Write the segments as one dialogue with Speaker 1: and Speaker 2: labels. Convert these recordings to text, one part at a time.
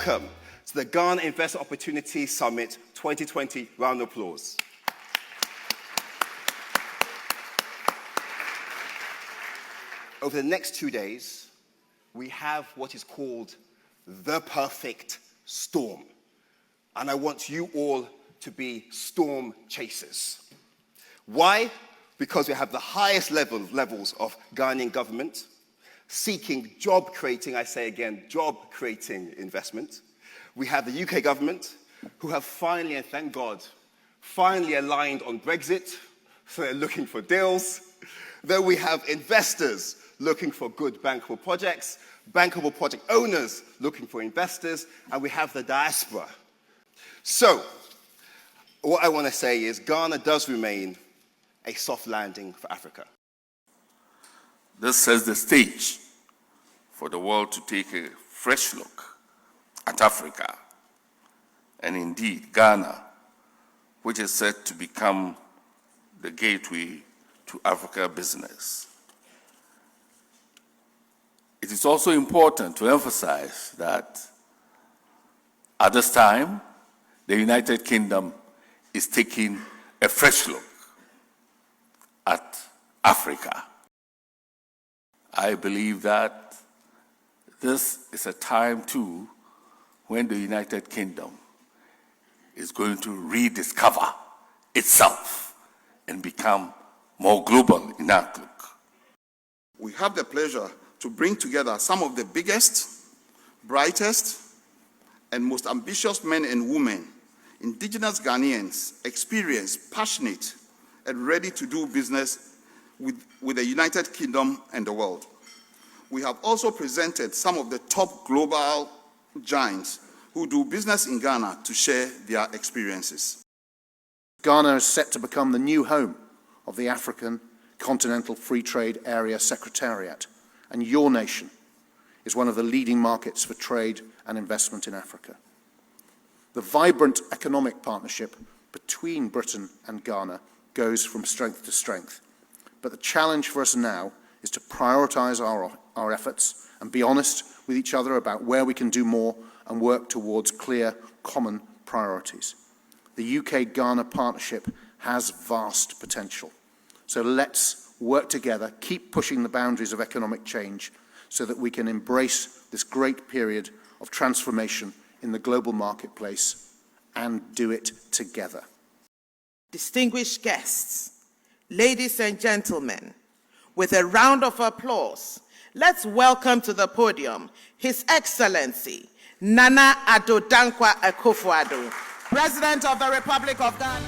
Speaker 1: welcome to the Ghana Investment Opportunity Summit 2020. Round of applause. Over the next 2 days, we have what is called the perfect storm. And I want you all to be storm chasers. Why? Because we have the highest levels of Ghanaian government seeking job-creating, I say again, job-creating investment. We have the UK government, who have finally, and thank God, finally aligned on Brexit, so they're looking for deals. Then we have investors looking for good bankable projects, bankable project owners looking for investors, and we have the diaspora. So, what I want to say is Ghana does remain a soft landing for Africa.
Speaker 2: This sets the stage for the world to take a fresh look at Africa, and indeed Ghana, which is set to become the gateway to Africa business. It is also important to emphasize that at this time, the United Kingdom is taking a fresh look at Africa. I believe that this is a time too when the United Kingdom is going to rediscover itself and become more global in outlook.
Speaker 3: We have the pleasure to bring together some of the biggest, brightest, and most ambitious men and women, indigenous Ghanaians, experienced, passionate, and ready to do business with the United Kingdom and the world. We have also presented some of the top global giants who do business in Ghana to share their experiences.
Speaker 4: Ghana is set to become the new home of the African Continental Free Trade Area Secretariat, and your nation is one of the leading markets for trade and investment in Africa. The vibrant economic partnership between Britain and Ghana goes from strength to strength, but the challenge for us now is to prioritize our efforts and be honest with each other about where we can do more and work towards clear, common priorities. The UK-Ghana partnership has vast potential. So let's work together, keep pushing the boundaries of economic change so that we can embrace this great period of transformation in the global marketplace and do it together.
Speaker 5: Distinguished guests, ladies and gentlemen, with a round of applause, let's welcome to the podium His Excellency Nana Addo Dankwa Akufo-Addo, President of the Republic of Ghana.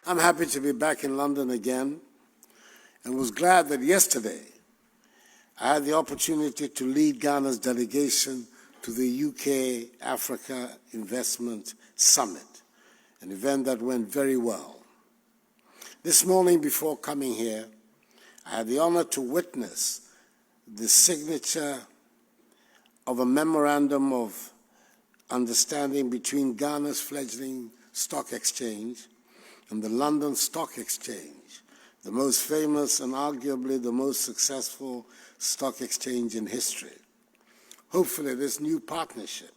Speaker 6: I'm happy to be back in London again and was glad that yesterday I had the opportunity to lead Ghana's delegation to the UK-Africa Investment Summit, an event that went very well. This morning before coming here, I had the honor to witness the signature of a memorandum of understanding between Ghana's fledgling stock exchange and the London Stock Exchange, the most famous and arguably the most successful stock exchange in history. Hopefully, this new partnership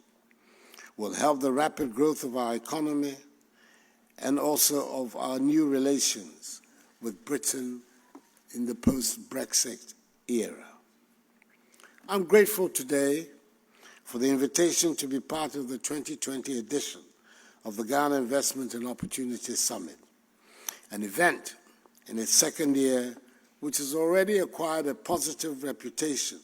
Speaker 6: will help the rapid growth of our economy and also of our new relations with Britain in the post-Brexit era. I'm grateful today for the invitation to be part of the 2020 edition of the Ghana Investment and Opportunity Summit, an event in its second year which has already acquired a positive reputation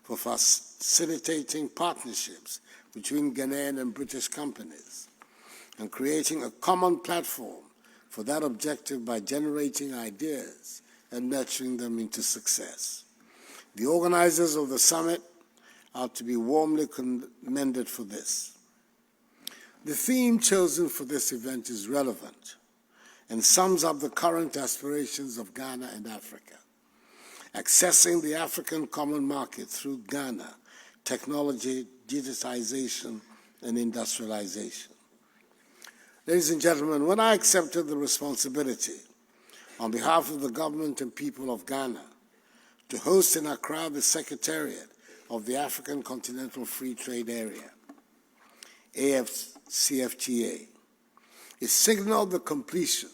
Speaker 6: for facilitating partnerships between Ghanaian and British companies and creating a common platform for that objective by generating ideas and nurturing them into success. The organizers of the summit are to be warmly commended for this. The theme chosen for this event is relevant and sums up the current aspirations of Ghana and Africa. Accessing the African common market through Ghana, technology, digitization, and industrialization. Ladies and gentlemen, when I accepted the responsibility on behalf of the government and people of Ghana to host in Accra the Secretariat of the African Continental Free Trade Area, AFCFTA, it signaled the completion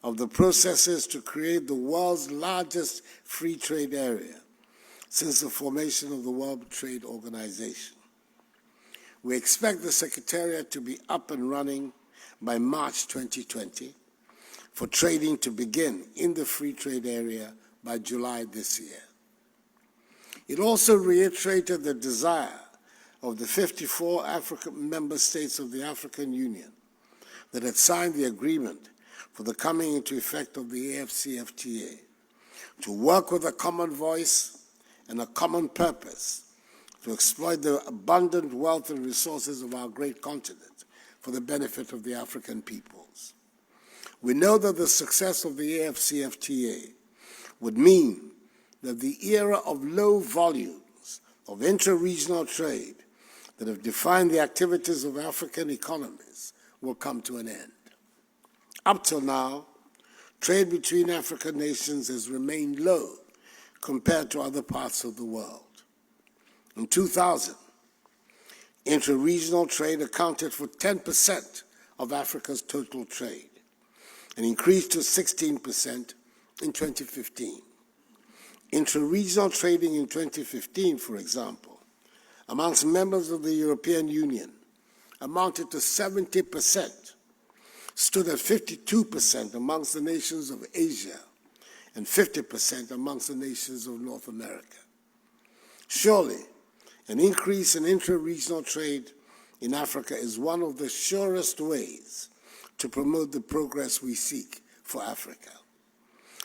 Speaker 6: of the processes to create the world's largest free trade area since the formation of the World Trade Organization. We expect the Secretariat to be up and running by March 2020 for trading to begin in the free trade area by July this year. It also reiterated the desire of the 54 African member states of the African Union that had signed the agreement for the coming into effect of the AFCFTA to work with a common voice and a common purpose to exploit the abundant wealth and resources of our great continent for the benefit of the African peoples. We know that the success of the AFCFTA would mean that the era of low volumes of intra-regional trade that have defined the activities of African economies will come to an end. Up till now, trade between African nations has remained low compared to other parts of the world. In 2000, intra-regional trade accounted for 10% of Africa's total trade and increased to 16% in 2015. Intra-regional trading in 2015, for example, amongst members of the European Union amounted to 70%, stood at 52% amongst the nations of Asia and 50% amongst the nations of North America. Surely, an increase in intra-regional trade in Africa is one of the surest ways to promote the progress we seek for Africa.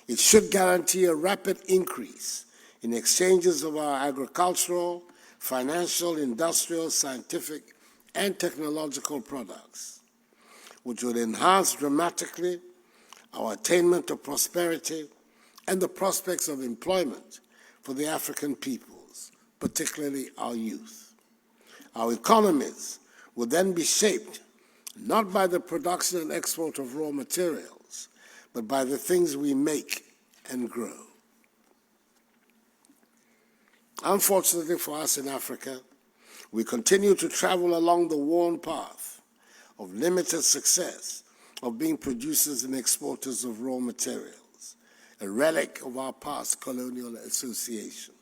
Speaker 6: It should guarantee a rapid increase in exchanges of our agricultural, financial, industrial, scientific, and technological products, which would enhance dramatically our attainment of prosperity and the prospects of employment for the African peoples, particularly our youth. Our economies would then be shaped not by the production and export of raw materials, but by the things we make and grow. Unfortunately for us in Africa, we continue to travel along the worn path of limited success of being producers and exporters of raw materials, a relic of our past colonial association.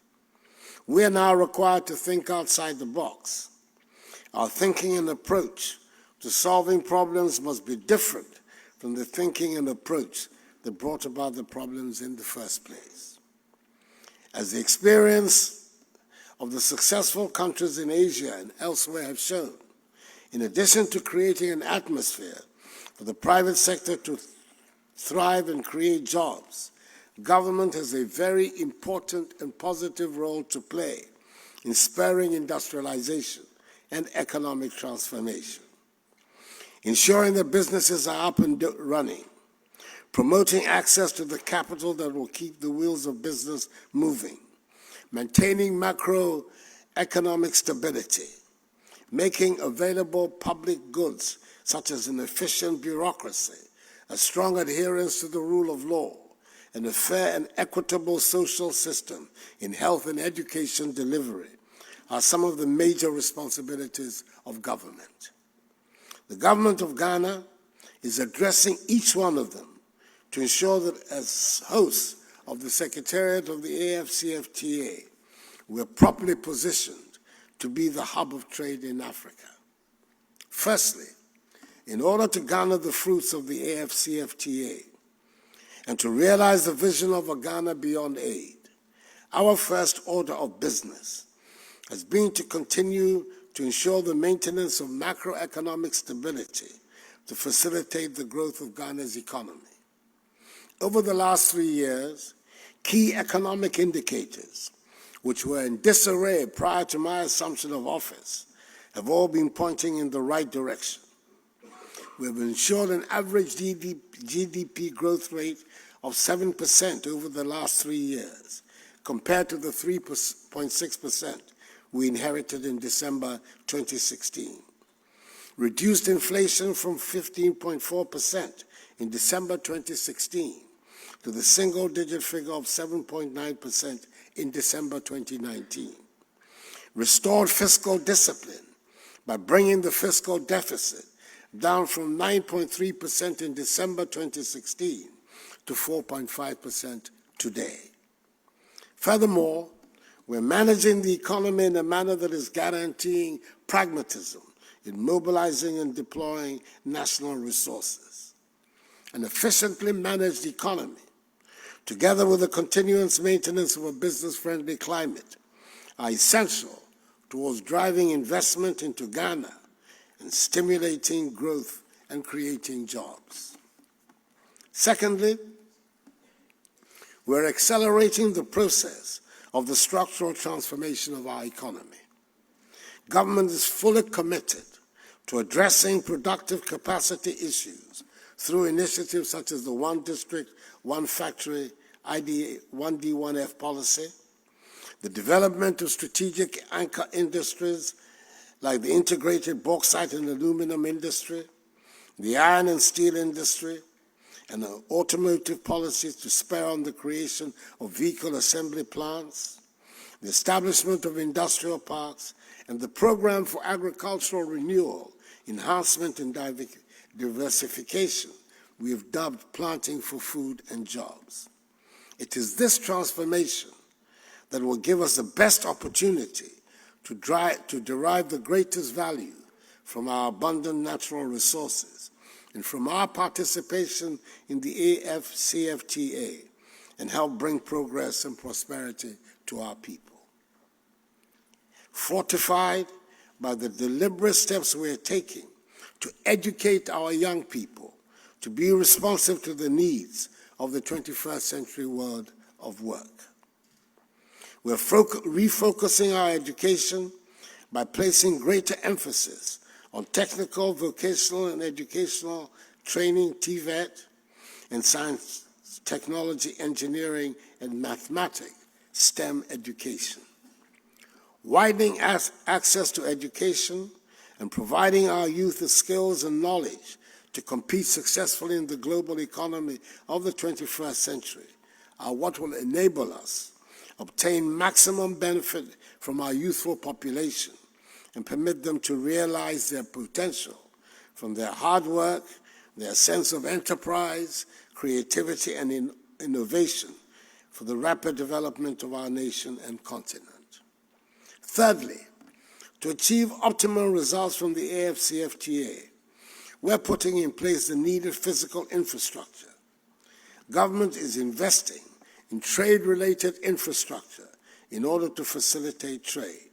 Speaker 6: We are now required to think outside the box. Our thinking and approach to solving problems must be different from the thinking and approach that brought about the problems in the first place. As the experience of the successful countries in Asia and elsewhere have shown, in addition to creating an atmosphere for the private sector to thrive and create jobs, government has a very important and positive role to play in spurring industrialization and economic transformation, ensuring that businesses are up and running, promoting access to the capital that will keep the wheels of business moving, maintaining macroeconomic stability, making available public goods such as an efficient bureaucracy, a strong adherence to the rule of law, and a fair and equitable social system in health and education delivery are some of the major responsibilities of government. The government of Ghana is addressing each one of them to ensure that as hosts of the Secretariat of the AFCFTA, we are properly positioned to be the hub of trade in Africa. Firstly, in order to garner the fruits of the AFCFTA and to realize the vision of a Ghana beyond aid, our first order of business has been to continue to ensure the maintenance of macroeconomic stability to facilitate the growth of Ghana's economy. Over the last 3 years, key economic indicators, which were in disarray prior to my assumption of office, have all been pointing in the right direction. We have ensured an average GDP growth rate of 7% over the last 3 years, compared to the 3.6% we inherited in December 2016. reduced inflation from 15.4% in December 2016 to the single-digit figure of 7.9% in December 2019. Restored fiscal discipline by bringing the fiscal deficit down from 9.3% in December 2016 to 4.5% today. Furthermore, we're managing the economy in a manner that is guaranteeing pragmatism in mobilizing and deploying national resources. An efficiently managed economy, together with the continuous maintenance of a business-friendly climate, are essential towards driving investment into Ghana and stimulating growth and creating jobs. Secondly, we're accelerating the process of the structural transformation of our economy. Government is fully committed to addressing productive capacity issues through initiatives such as the One District, One Factory, 1D1F policy, the development of strategic anchor industries like the integrated bauxite and aluminum industry, the iron and steel industry, and the automotive policies to spur on the creation of vehicle assembly plants, the establishment of industrial parks, and the program for agricultural renewal, enhancement, and diversification we have dubbed Planting for Food and Jobs. It is this transformation that will give us the best opportunity to derive the greatest value from our abundant natural resources and from our participation in the AFCFTA and help bring progress and prosperity to our people. Fortified by the deliberate steps we are taking to educate our young people to be responsive to the needs of the 21st century world of work. We're refocusing our education by placing greater emphasis on technical, vocational, and educational training, TVET, and science, technology, engineering, and mathematics, STEM education. Widening access to education and providing our youth the skills and knowledge to compete successfully in the global economy of the 21st century are what will enable us obtain maximum benefit from our youthful population and permit them to realize their potential from their hard work, their sense of enterprise, creativity, and innovation for the rapid development of our nation and continent. Thirdly, to achieve optimal results from the AFCFTA, we're putting in place the needed physical infrastructure. Government is investing in trade-related infrastructure in order to facilitate trade.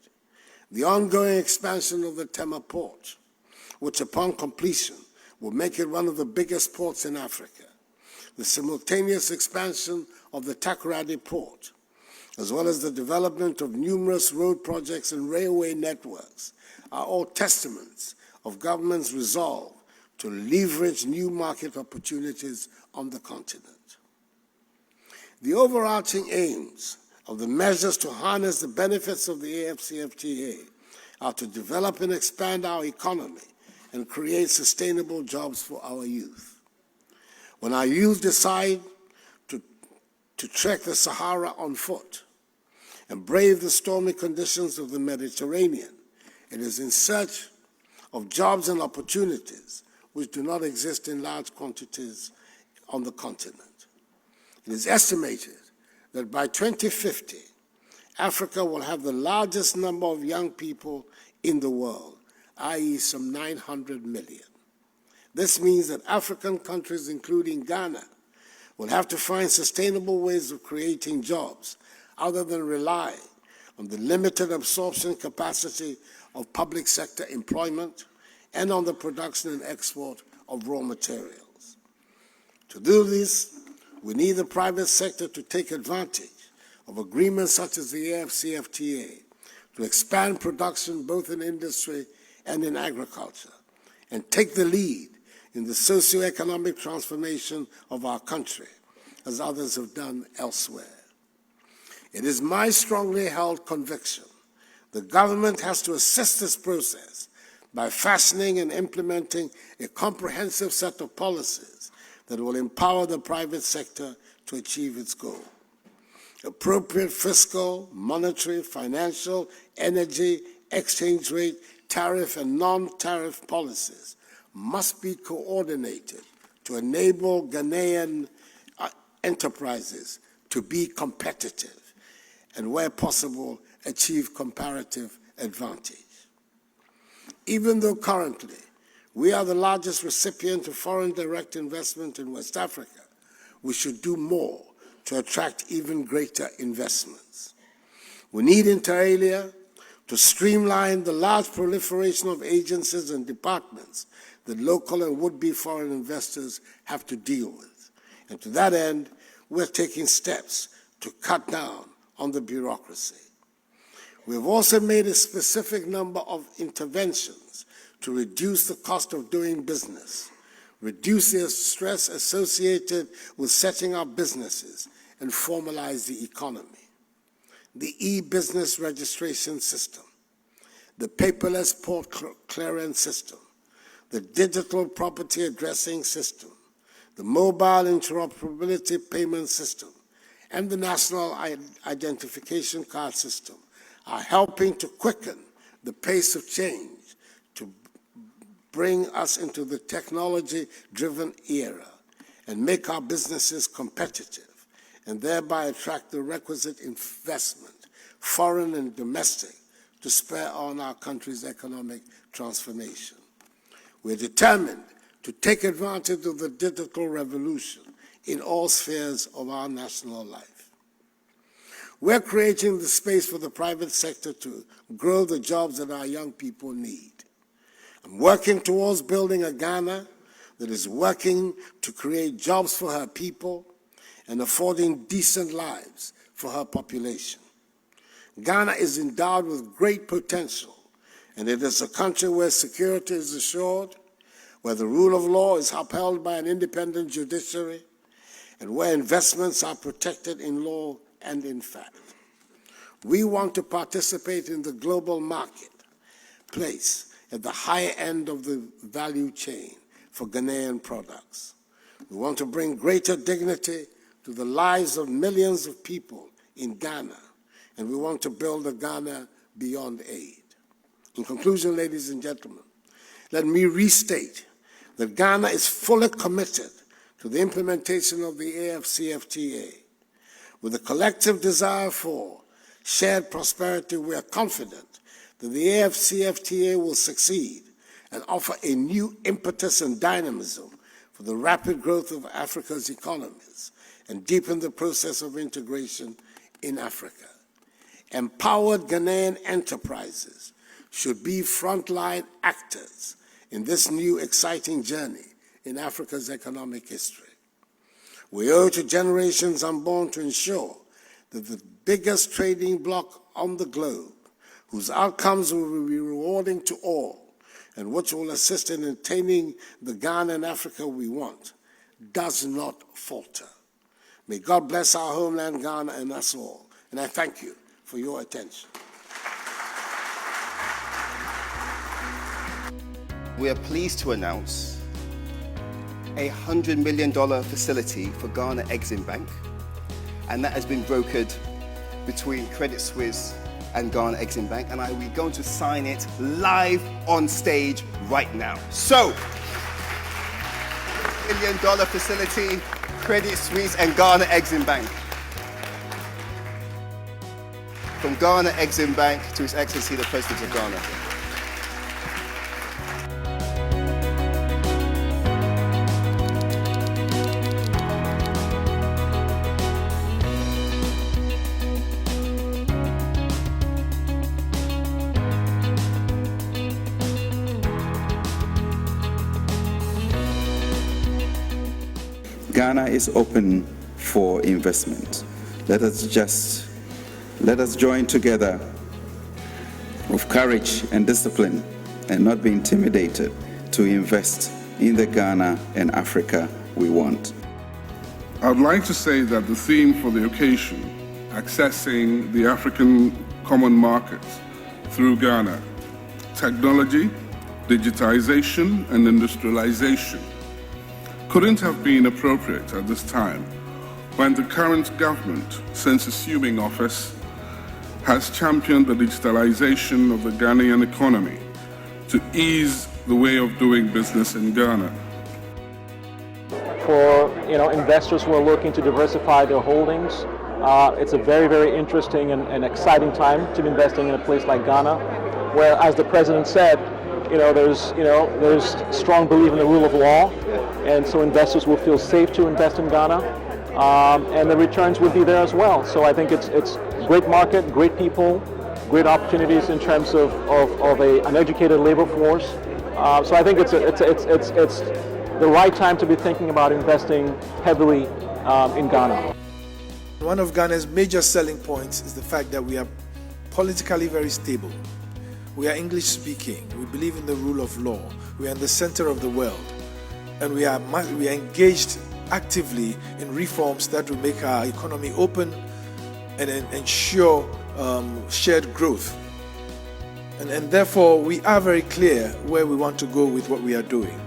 Speaker 6: The ongoing expansion of the Tema port, which upon completion will make it one of the biggest ports in Africa. The simultaneous expansion of the Takoradi port, as well as the development of numerous road projects and railway networks, are all testaments of government's resolve to leverage new market opportunities on the continent. The overarching aims of the measures to harness the benefits of the AFCFTA are to develop and expand our economy and create sustainable jobs for our youth. When our youth decide to trek the Sahara on foot and brave the stormy conditions of the Mediterranean, it is in search of jobs and opportunities which do not exist in large quantities on the continent. It is estimated that by 2050, Africa will have the largest number of young people in the world, i.e. some 900 million. This means that African countries, including Ghana, will have to find sustainable ways of creating jobs other than relying on the limited absorption capacity of public sector employment and on the production and export of raw materials. To do this, we need the private sector to take advantage of agreements such as the AFCFTA to expand production both in industry and in agriculture and take the lead in the socio-economic transformation of our country, as others have done elsewhere. It is my strongly held conviction the government has to assist this process by fashioning and implementing a comprehensive set of policies that will empower the private sector to achieve its goal. Appropriate fiscal, monetary, financial, energy, exchange rate, tariff, and non-tariff policies must be coordinated to enable Ghanaian enterprises to be competitive and, where possible, achieve comparative advantage. Even though currently we are the largest recipient of foreign direct investment in West Africa, we should do more to attract even greater investments. We need, inter alia, to streamline the large proliferation of agencies and departments that local and would-be foreign investors have to deal with. And to that end, we're taking steps to cut down on the bureaucracy. We've also made a specific number of interventions to reduce the cost of doing business, reduce the stress associated with setting up businesses, and formalize the economy. The e-business registration system, the paperless port clearance system, the digital property addressing system, the mobile interoperability payment system, and the national identification card system are helping to quicken the pace of change to bring us into the technology-driven era and make our businesses competitive, and thereby attract the requisite investment, foreign and domestic, to spur on our country's economic transformation. We're determined to take advantage of the digital revolution in all spheres of our national life. We're creating the space for the private sector to grow the jobs that our young people need. I'm working towards building a Ghana that is working to create jobs for her people and affording decent lives for her population. Ghana is endowed with great potential, and it is a country where security is assured, where the rule of law is upheld by an independent judiciary, and where investments are protected in law and in fact. We want to participate in the global marketplace at the higher end of the value chain for Ghanaian products. We want to bring greater dignity to the lives of millions of people in Ghana, and we want to build a Ghana beyond aid. In conclusion, ladies and gentlemen, let me restate that Ghana is fully committed to the implementation of the AfCFTA. With a collective desire for shared prosperity, we are confident that the AfCFTA will succeed and offer a new impetus and dynamism for the rapid growth of Africa's economies and deepen the process of integration in Africa. Empowered Ghanaian enterprises should be frontline actors in this new exciting journey in Africa's economic history. We owe to generations unborn to ensure that the biggest trading bloc on the globe, whose outcomes will be rewarding to all and which will assist in attaining the Ghana and Africa we want, does not falter. May God bless our homeland, Ghana, and us all. And I thank you for your attention.
Speaker 1: We are pleased to announce a $100 million facility for Ghana Exim Bank, and that has been brokered between Credit Suisse and Ghana Exim Bank, and we're going to sign it live on stage right now. So, $1 million facility, Credit Suisse and Ghana Exim Bank. From Ghana Exim Bank to His Excellency the President of Ghana.
Speaker 7: Ghana is open for investment. Let us join together with courage and discipline and not be intimidated to invest in the Ghana and Africa we want.
Speaker 8: I would like to say that the theme for the occasion, accessing the African common market through Ghana, technology, digitization and industrialization couldn't have been appropriate at this time when the current government, since assuming office, has championed the digitalization of the Ghanaian economy to ease the way of doing business in Ghana.
Speaker 9: For investors who are looking to diversify their holdings, it's a very, very interesting and exciting time to be investing in a place like Ghana, where, as the president said, there's strong belief in the rule of law, and so investors will feel safe to invest in Ghana, and the returns would be there as well. So I think it's great market, great people, great opportunities in terms of an educated labor force. So I think it's the right time to be thinking about investing heavily in Ghana.
Speaker 10: One of Ghana's major selling points is the fact that we are politically very stable. We are English speaking. We believe in the rule of law. We are in the center of the world. And we are engaged actively in reforms that will make our economy open and ensure shared growth. And therefore, we are very clear where we want to go with what we are doing.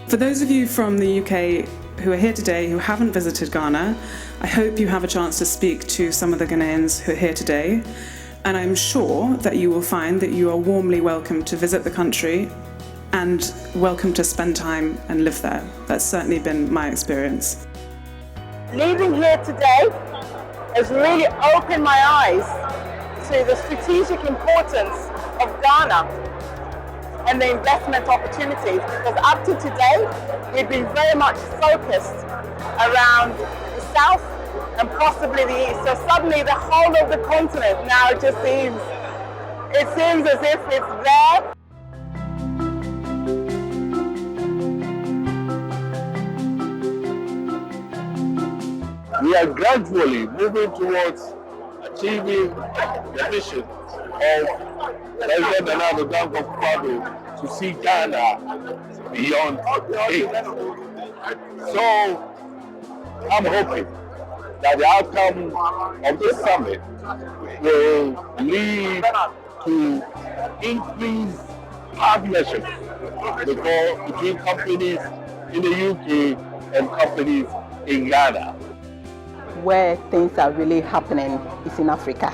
Speaker 11: For those of you from the UK who are here today who haven't visited Ghana, I hope you have a chance to speak to some of the Ghanaians who are here today, and I'm sure that you will find that you are warmly welcome to visit the country and welcome to spend time and live there. That's certainly been my experience.
Speaker 12: Leaving here today has really opened my eyes to the strategic importance of Ghana and the investment opportunities, because up to today we've been very much focused around the south and possibly the east. So suddenly the whole of the continent now just seems as if it's there.
Speaker 13: We are gradually moving towards achieving the vision of President Akufo-Addo to see Ghana beyond it. So I'm hoping that the outcome of this summit will lead to increased partnership between companies in the UK and companies in Ghana.
Speaker 14: Where things are really happening is in Africa.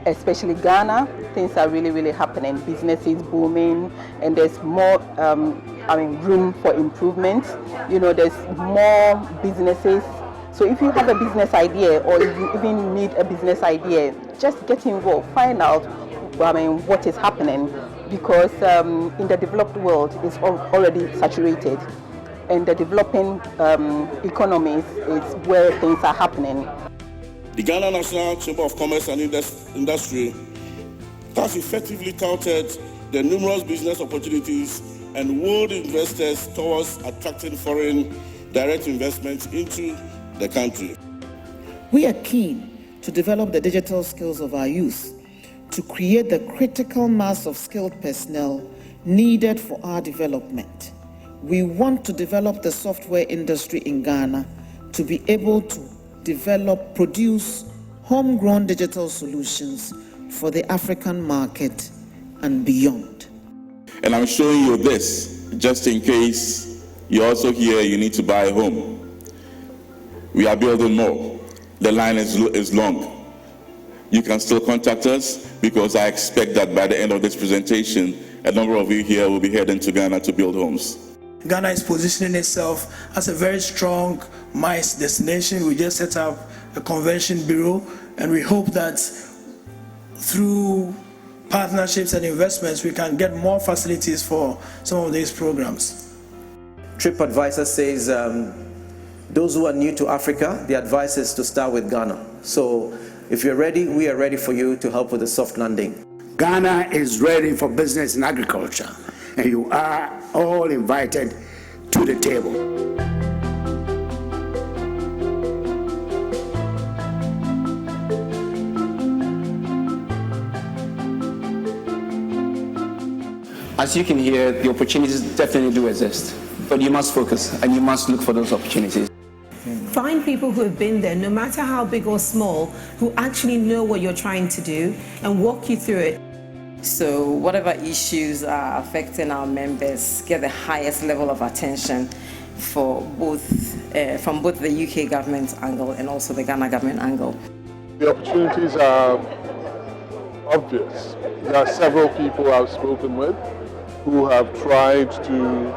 Speaker 14: Especially Ghana, things are really happening. Business is booming, and there's more room for improvement. There's more businesses. So if you have a business idea, or if you even need a business idea, just get involved, find out what is happening, because in the developed world it's already saturated, and the developing economies is where things are happening.
Speaker 13: The Ghana National Chamber of Commerce and Industry has effectively touted the numerous business opportunities and world investors towards attracting foreign direct investments into the country.
Speaker 5: We are keen to develop the digital skills of our youth to create the critical mass of skilled personnel needed for our development. We want to develop the software industry in Ghana to be able to produce homegrown digital solutions for the African market and beyond.
Speaker 13: And I'm showing you this just in case you're also here, you need to buy a home. We are building more. The line is long. You can still contact us, because I expect that by the end of this presentation, a number of you here will be heading to Ghana to build homes.
Speaker 10: Ghana is positioning itself as a very strong MICE destination. We just set up a convention bureau, and we hope that through partnerships and investments we can get more facilities for some of these programs.
Speaker 15: TripAdvisor says those who are new to Africa, the advice is to start with Ghana. So if you're ready, we are ready for you to help with the soft landing.
Speaker 6: Ghana is ready for business and agriculture, and you are all invited to the table.
Speaker 16: As you can hear, the opportunities definitely do exist, but you must focus and you must look for those opportunities.
Speaker 17: Find people who have been there, no matter how big or small, who actually know what you're trying to do and walk you through it.
Speaker 18: So whatever issues are affecting our members get the highest level of attention for from both the UK government angle and also the Ghana government angle.
Speaker 8: The opportunities are obvious. There are several people I've spoken with who have tried to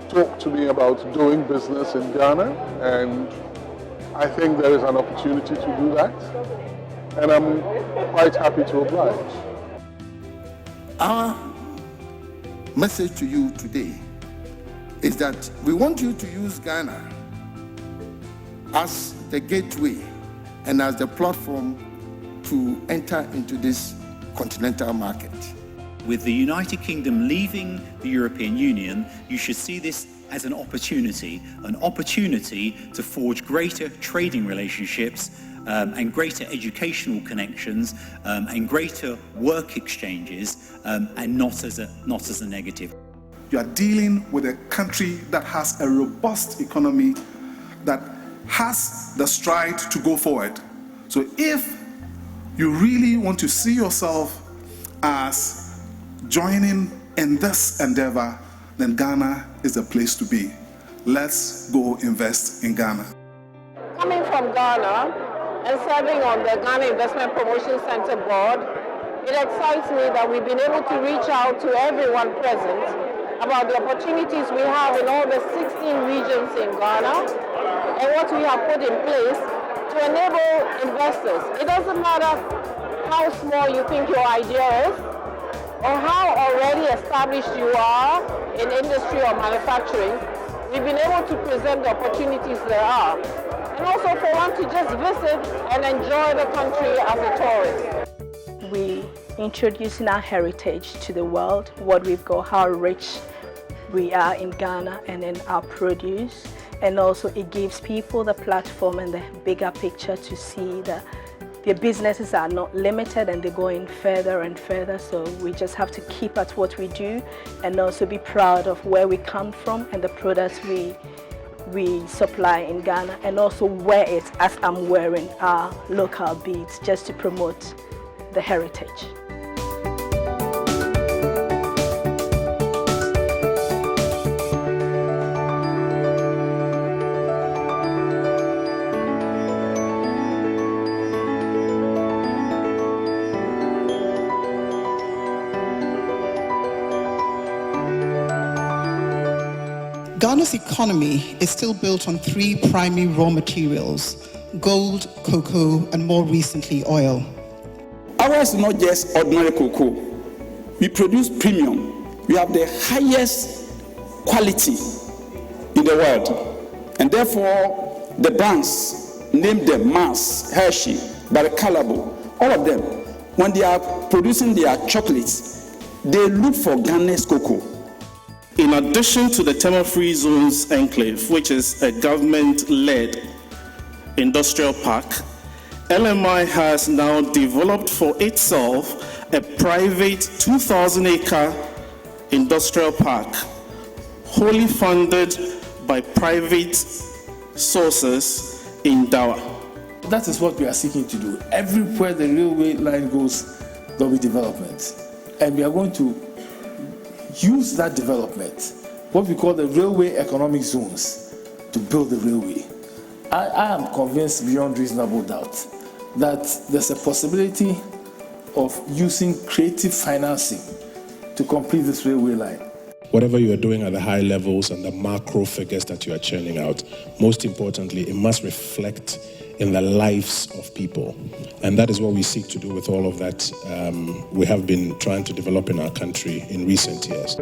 Speaker 8: talk to me about doing business in Ghana, and I think there is an opportunity to do that, and I'm quite happy to oblige.
Speaker 19: Our message to you today is that we want you to use Ghana as the gateway and as the platform to enter into this continental market.
Speaker 20: With the United Kingdom leaving the European Union, you should see this as an opportunity to forge greater trading relationships and greater educational connections and greater work exchanges, and not as a negative.
Speaker 21: You are dealing with a country that has a robust economy, that has the stride to go forward. So if you really want to see yourself as joining in this endeavor, then Ghana is the place to be. Let's go invest in Ghana.
Speaker 12: Coming from Ghana and serving on the Ghana Investment Promotion Center board, it excites me that we've been able to reach out to everyone present about the opportunities we have in all the 16 regions in Ghana and what we have put in place to enable investors. It doesn't matter how small you think your idea is or how already established you are in industry or manufacturing, we've been able to present the opportunities there are. And also for one to just visit and enjoy the country as a tourist.
Speaker 22: We introducing our heritage to the world, what we've got, how rich we are in Ghana and in our produce. And also it gives people the platform and the bigger picture to see that their businesses are not limited and they're going further and further. So we just have to keep at what we do and also be proud of where we come from and the products we supply in Ghana, and also wear it as I'm wearing our local beads just to promote the heritage.
Speaker 23: Ghana's economy is still built on three primary raw materials: gold, cocoa, and more recently, oil.
Speaker 24: Ours is not just ordinary cocoa. We produce premium. We have the highest quality in the world. And therefore, the brands, name them Mars, Hershey, Barry Callebaut, all of them, when they are producing their chocolates, they look for Ghana's cocoa.
Speaker 25: In addition to the Tema-Free Zones Enclave, which is a government-led industrial park, LMI has now developed for itself a private 2,000-acre industrial park, wholly funded by private sources in Dawa.
Speaker 26: That is what we are seeking to do. Everywhere the railway line goes, there will be development. And we are going to use that development, what we call the railway economic zones, to build the railway. I am convinced beyond reasonable doubt that there's a possibility of using creative financing to complete this railway line.
Speaker 27: Whatever you are doing at the high levels and the macro figures that you are churning out, most importantly, it must reflect in the lives of people. And that is what we seek to do with all of that we have been trying to develop in our country in recent years.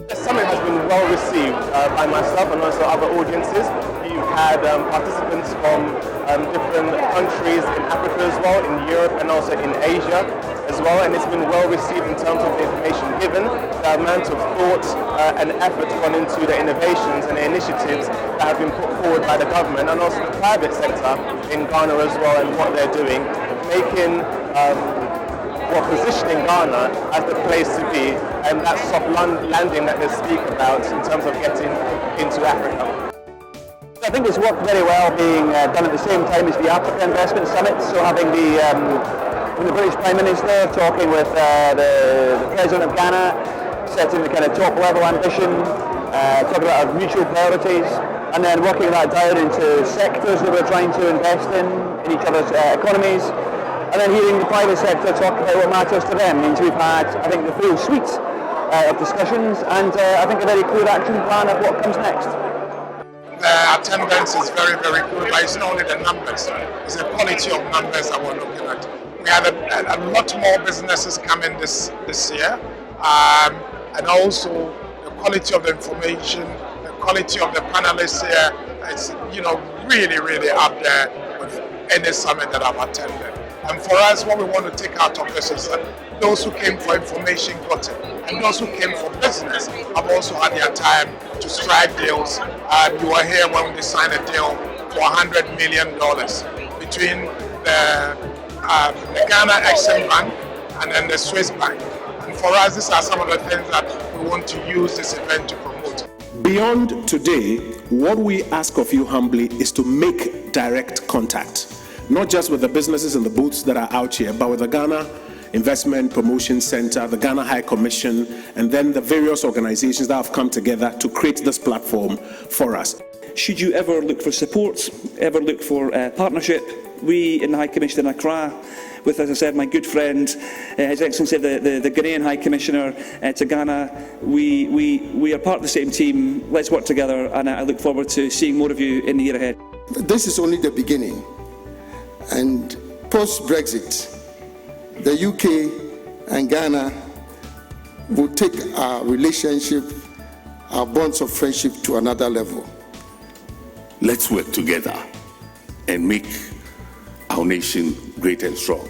Speaker 28: The summit has been well received by myself and also other audiences. You've had participants from different countries in Africa as well, in Europe and also in Asia as well, and it's been well received in terms of the information given, the amount of thought and effort gone into the innovations and the initiatives that have been put forward by the government and also the private sector in Ghana as well, and what they're doing, making positioning Ghana as the place to be and that soft landing that they speak about in terms of getting into Africa.
Speaker 1: I think it's worked very well being done at the same time as the Africa Investment Summit, so having the British Prime Minister talking with the President of Ghana, setting the kind of top level ambition, talking about our mutual priorities, and then working that down into sectors that we're trying to invest in each other's economies, and then hearing the private sector talk about what matters to them. Means we've had, I think, the full suite of discussions, and I think a very clear action plan of what comes next.
Speaker 2: The attendance is very, very good, but it's not only the numbers, it's the quality of numbers that we're looking at. We had a lot more businesses coming this year, and also the quality of the information, the quality of the panelists here, it's really, really up there with any summit that I've attended. And for us, what we want to take out of this is that those who came for information got it, and those who came for business have also had their time to strike deals. You were here when we signed a deal for $100 million between the Ghana Exim Bank and then the Swiss Bank. And for us, these are some of the things that we want to use this event to promote.
Speaker 27: Beyond today, what we ask of you humbly is to make direct contact, not just with the businesses and the booths that are out here, but with the Ghana Investment Promotion Center, the Ghana High Commission, and then the various organizations that have come together to create this platform for us.
Speaker 3: Should you ever look for support, ever look for partnership, we in the High Commission in Accra, with, as I said, my good friend, His Excellency the Ghanaian High Commissioner to Ghana, we are part of the same team. Let's work together, and I look forward to seeing more of you in the year ahead.
Speaker 19: This is only the beginning, and post-Brexit, the UK and Ghana will take our relationship, our bonds of friendship to another level.
Speaker 4: Let's work together and make our nation great and strong.